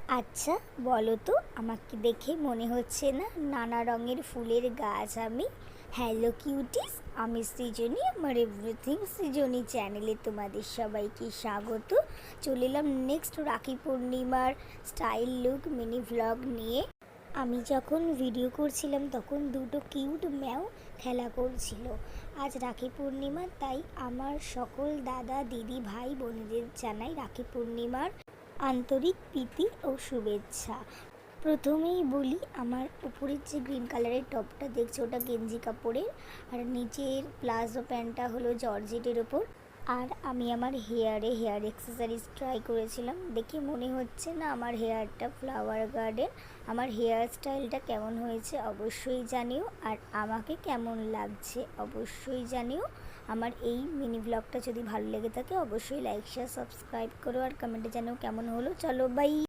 আচ্ছা, বলো তো, আমাকে দেখে মনে হচ্ছে না নানা রঙের ফুলের গাছ আমি? হ্যালো কিউটিস, আমি সৃজনী, আমার এভরিথিং সৃজনী চ্যানেলে তোমাদের সবাইকে স্বাগত। চলে এলাম নেক্সট রাখি পূর্ণিমার স্টাইল লুক মিনি ভ্লগ নিয়ে। আমি যখন ভিডিও করছিলাম তখন দুটো কিউট ম্যাও খেলা করছিল। আজ রাখি পূর্ণিমা, তাই আমার সকল দাদা দিদি ভাই বোনেদের জানাই রাখি পূর্ণিমার আন্তরিক প্রীতি ও শুভেচ্ছা। প্রথমেই বলি, আমার উপরের যে গ্রিন কালারের টপটা দেখছো ওটা গেঞ্জি কাপড়ের, আর নিচের প্লাজো প্যান্টটা হলো জর্জেটের ওপর। আর আমি আমার হেয়ার অ্যাক্সেসরিজ ট্রাই করেছিলাম, দেখে মনে হচ্ছে না আমার হেয়ারটা ফ্লাওয়ার গার্ডেন। আমার হেয়ার স্টাইলটা কেমন হয়েছে অবশ্যই জানিও, আর আমাকে কেমন লাগছে অবশ্যই জানিও। আমার এই মিনি ব্লগটা যদি ভালো লেগে থাকে অবশ্যই লাইক শেয়ার সাবস্ক্রাইব করো, আর কমেন্টে জানিও কেমন হলো। চলো বাই।